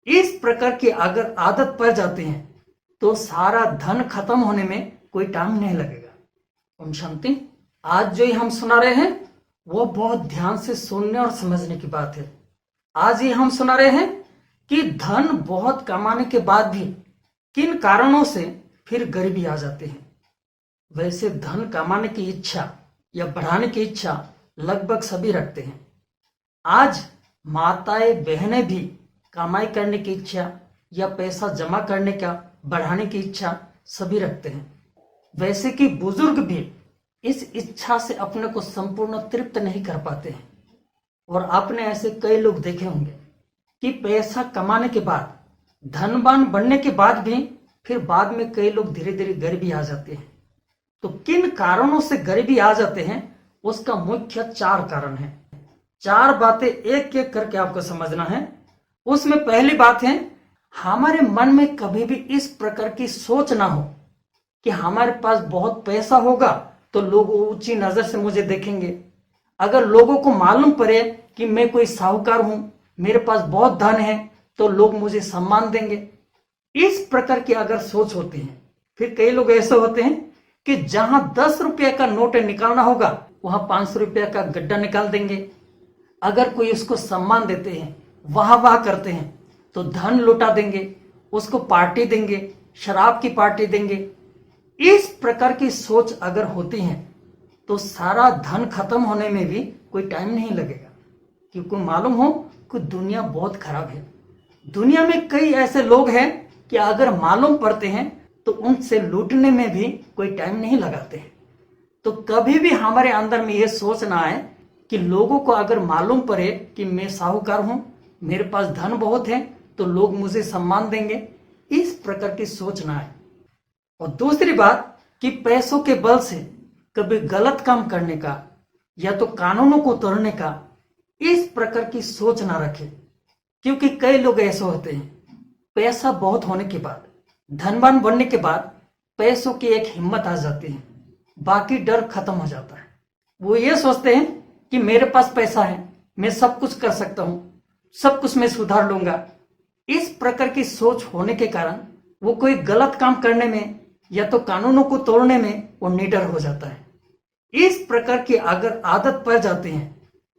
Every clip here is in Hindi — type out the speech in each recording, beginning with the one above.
इस प्रकार की अगर आदत पड़ जाती है तो सारा धन खत्म होने में कोई टाइम नहीं लगेगा। ओम शांति। आज जो ये हम सुना रहे हैं वो बहुत ध्यान से सुनने और समझने की बात है। आज ये हम सुना रहे हैं कि धन बहुत कमाने के बाद भी किन कारणों से फिर गरीबी आ जाती है। वैसे धन कमाने की इच्छा या बढ़ाने की इच्छा लगभग सभी रखते हैं। आज माताएं बहनें भी कमाई करने की इच्छा या पैसा जमा करने का बढ़ाने की इच्छा सभी रखते हैं। वैसे कि बुजुर्ग भी इस इच्छा से अपने को संपूर्ण तृप्त नहीं कर पाते हैं। और आपने ऐसे कई लोग देखे होंगे कि पैसा कमाने के बाद, धनवान बनने के बाद भी फिर बाद में कई लोग धीरे धीरे गरीबी आ जाते हैं। तो किन कारणों से गरीबी आ जाते हैं उसका मुख्य 4 कारण है। 4 बातें एक एक करके आपको समझना है। उसमें पहली बात है, हमारे मन में कभी भी इस प्रकार की सोच ना हो कि हमारे पास बहुत पैसा होगा तो लोग ऊंची नजर से मुझे देखेंगे। अगर लोगों को मालूम पड़े कि मैं कोई साहूकार हूं, मेरे पास बहुत धन है, तो लोग मुझे सम्मान देंगे। इस प्रकार की अगर सोच होती है, फिर कई लोग ऐसे होते हैं कि जहां 10 रुपये का नोट निकालना होगा वहां 500 रुपये का गड्ढा निकाल देंगे। अगर कोई उसको सम्मान देते हैं, वाह वाह करते हैं, तो धन लुटा देंगे, उसको पार्टी देंगे, शराब की पार्टी देंगे। इस प्रकार की सोच अगर होती है तो सारा धन खत्म होने में भी कोई टाइम नहीं लगेगा। क्योंकि मालूम हो कि दुनिया बहुत खराब है। दुनिया में कई ऐसे लोग हैं कि अगर मालूम पड़ते हैं तो उनसे लूटने में भी कोई टाइम नहीं लगाते हैं। तो कभी भी हमारे अंदर में यह सोच ना आए कि लोगों को अगर मालूम पड़े कि मैं साहूकार हूं, मेरे पास धन बहुत है, तो लोग मुझे सम्मान देंगे। इस प्रकार की सोच ना आए। और दूसरी बात कि पैसों के बल से कभी गलत काम करने का या तो कानूनों को तोड़ने का इस प्रकार की सोच ना रखे। क्योंकि कई लोग ऐसे होते हैं, पैसा बहुत होने के बाद, धनवान बनने के बाद पैसों की एक हिम्मत आ जाती है, बाकी डर खत्म हो जाता है। वो ये सोचते हैं कि मेरे पास पैसा है, मैं सब कुछ कर सकता हूं, सब कुछ मैं सुधार लूंगा। इस प्रकार की सोच होने के कारण वो कोई गलत काम करने में या तो कानूनों को तोड़ने में वो निडर हो जाता है। इस प्रकार की अगर आदत पड़ जाती है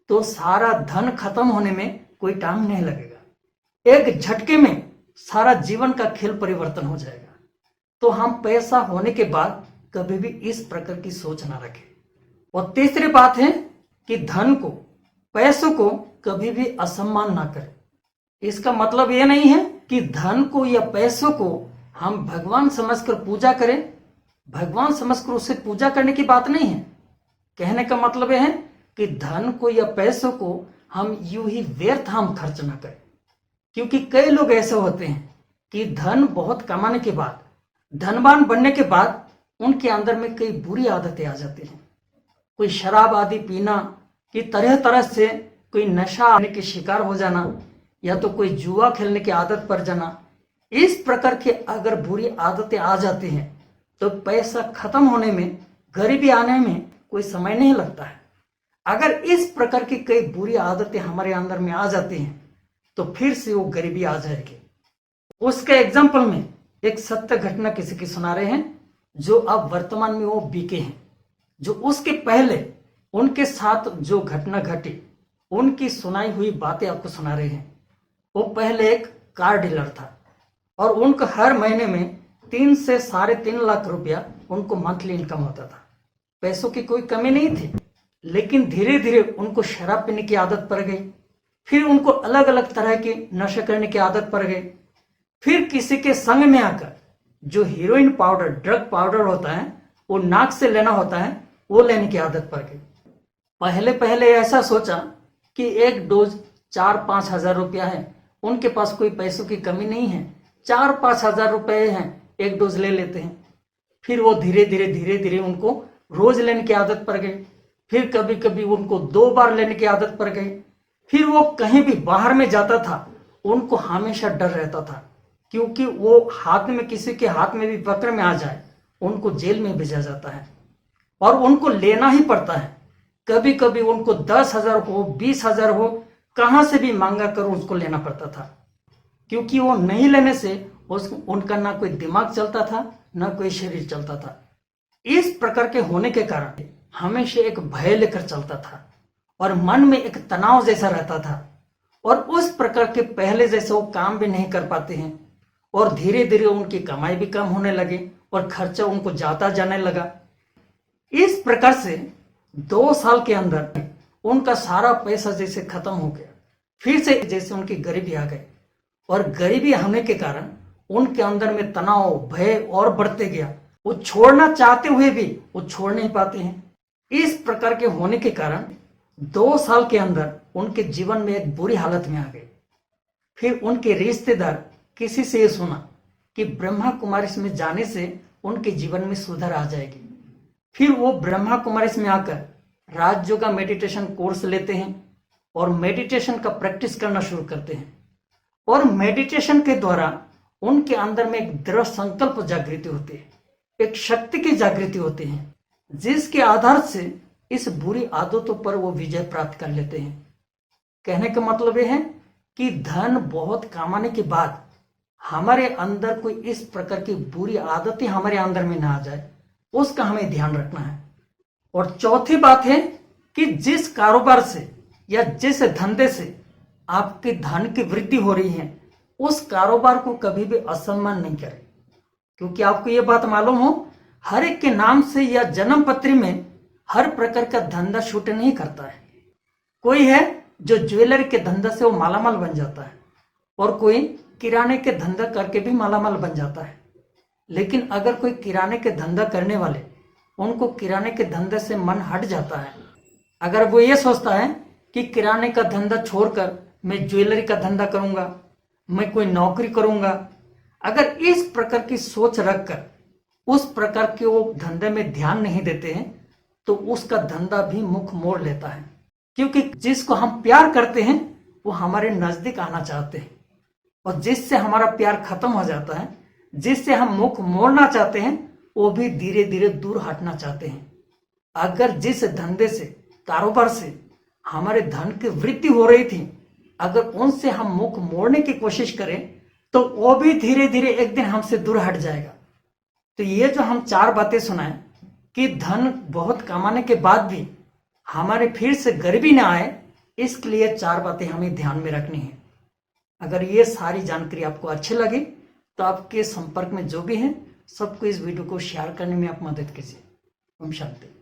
तो सारा धन खत्म होने में कोई टाइम नहीं लगेगा। एक झटके में सारा जीवन का खेल परिवर्तन हो जाएगा। तो हम पैसा होने के बाद कभी भी इस प्रकार की सोच ना रखें। और तीसरी बात है कि धन को, पैसों को कभी भी असम्मान ना करें। इसका मतलब यह नहीं है कि धन को या पैसों को हम भगवान समझकर पूजा करें। भगवान समझकर उसे पूजा करने की बात नहीं है। कहने का मतलब यह है कि धन को या पैसों को हम यूं ही व्यर्थ हम खर्च ना करें। क्योंकि कई लोग ऐसे होते हैं कि धन बहुत कमाने के बाद, धनवान बनने के बाद उनके अंदर में कई बुरी आदतें आ जाती हैं। कोई शराब आदि पीना, कि तरह तरह से कोई नशा आने के शिकार हो जाना, या तो कोई जुआ खेलने की आदत पड़ जाना। इस प्रकार की अगर बुरी आदतें आ जाती हैं तो पैसा खत्म होने में, गरीबी आने में कोई समय नहीं लगता है। अगर इस प्रकार की कई बुरी आदतें हमारे अंदर में आ जाती हैं तो फिर से वो गरीबी आ जाएगी। उसके एग्जाम्पल में एक सत्य घटना किसी की सुना रहे हैं, जो अब वर्तमान में वो बीके हैं। जो उसके पहले उनके साथ जो घटना घटी, उनकी सुनाई हुई बातें आपको सुना रहे हैं। वो पहले एक कार डीलर था और उनको हर महीने में 3 से 3.5 लाख रुपया उनको मंथली इनकम होता था। पैसों की कोई कमी नहीं थी। लेकिन धीरे धीरे उनको शराब पीने की आदत पड़ गई, फिर उनको अलग अलग तरह के नशे करने की आदत पड़ गई, फिर किसी के संग में आकर जो हीरोइन पाउडर, ड्रग पाउडर होता है, वो नाक से लेना होता है, वो लेने की आदत पड़ गई। पहले पहले ऐसा सोचा कि एक डोज 4-5 हजार रुपया है, उनके पास कोई पैसों की कमी नहीं है, 4-5 हजार रुपये हैं, एक डोज ले लेते हैं। फिर वो धीरे धीरे उनको रोज लेने की आदत पड़ गई। फिर कभी कभी उनको 2 बार लेने की आदत पड़ गई। फिर वो कहीं भी बाहर में जाता था, उनको हमेशा डर रहता था, क्योंकि वो हाथ में, किसी के हाथ में भी पकड़ में आ जाए, उनको जेल में भेजा जाता है और उनको लेना ही पड़ता है। कभी कभी उनको 10,000 हो, 20,000 हो, कहां से भी मांगा कर उसको लेना पड़ता था। क्योंकि वो नहीं लेने से उनका ना कोई दिमाग चलता था ना कोई शरीर चलता था। इस प्रकार के होने के कारण हमेशा एक भय लेकर चलता था और मन में एक तनाव जैसा रहता था, और उस प्रकार के पहले जैसे वो काम भी नहीं कर पाते हैं, और धीरे धीरे उनकी कमाई भी कम होने लगे और खर्चा उनको ज्यादा जाने लगा। इस प्रकार से 2 साल के अंदर उनका सारा पैसा जैसे खत्म हो गया। फिर से जैसे उनकी गरीबी आ गई, और गरीबी आने के कारण उनके अंदर में तनाव भय और बढ़ते गया। वो छोड़ना चाहते हुए भी वो छोड़ नहीं पाते हैं। इस प्रकार के होने के कारण 2 साल के अंदर उनके जीवन में एक बुरी हालत में आ गए। फिर उनके रिश्तेदार किसी से ये सुना कि ब्रह्मा कुमारी में जाने से उनके जीवन में सुधार आ जाएगी। फिर वो ब्रह्मा कुमारी में आकर राजयोगा मेडिटेशन कोर्स लेते हैं और मेडिटेशन का प्रैक्टिस करना शुरू करते हैं, और मेडिटेशन के द्वारा उनके अंदर में एक दृढ़ संकल्प जागृति होती है, एक शक्ति की जागृति होती है, जिसके आधार से इस बुरी आदतों पर वो विजय प्राप्त कर लेते हैं। कहने का मतलब यह है कि धन बहुत कमाने के बाद हमारे अंदर कोई इस प्रकार की बुरी आदतें हमारे अंदर में ना आ जाए, उसका हमें ध्यान रखना है। और चौथी बात है कि जिस कारोबार से या जिस धंधे से आपके धन की वृद्धि हो रही है, उस कारोबार को कभी भी असम्मान नहीं करें। क्योंकि आपको यह बात मालूम हो, हर एक के नाम से या जन्म पत्री में हर प्रकार का धंधा छूट नहीं करता है। कोई है जो ज्वेलरी के धंधा से वो मालामाल बन जाता है, और कोई किराने के धंधा करके भी मालामाल बन जाता है। लेकिन अगर कोई किराने के धंधा करने वाले, उनको किराने के धंधे से मन हट जाता है, अगर वो ये सोचता है कि किराने का धंधा छोड़कर मैं ज्वेलरी का धंधा करूंगा, मैं कोई नौकरी करूंगा, अगर इस प्रकार की सोच रखकर उस प्रकार के वो धंधे में ध्यान नहीं देते हैं, तो उसका धंधा भी मुख मोड़ लेता है। क्योंकि जिसको हम प्यार करते हैं वो हमारे नजदीक आना चाहते हैं, और जिससे हमारा प्यार खत्म हो जाता है, जिससे हम मुख मोड़ना चाहते हैं, वो भी धीरे धीरे दूर हटना चाहते हैं। अगर जिस धंधे से, कारोबार से हमारे धन की वृद्धि हो रही थी, अगर उनसे हम मुख मोड़ने की कोशिश करें, तो वो भी धीरे धीरे एक दिन हमसे दूर हट जाएगा। तो ये जो हम 4 बातें सुनाएं कि धन बहुत कमाने के बाद भी हमारे फिर से गरीबी ना आए, इसके लिए 4 बातें हमें ध्यान में रखनी है। अगर ये सारी जानकारी आपको अच्छी लगी तो आपके संपर्क में जो भी हैं सबको इस वीडियो को शेयर करने में आप मदद कीजिए। ओम शांति।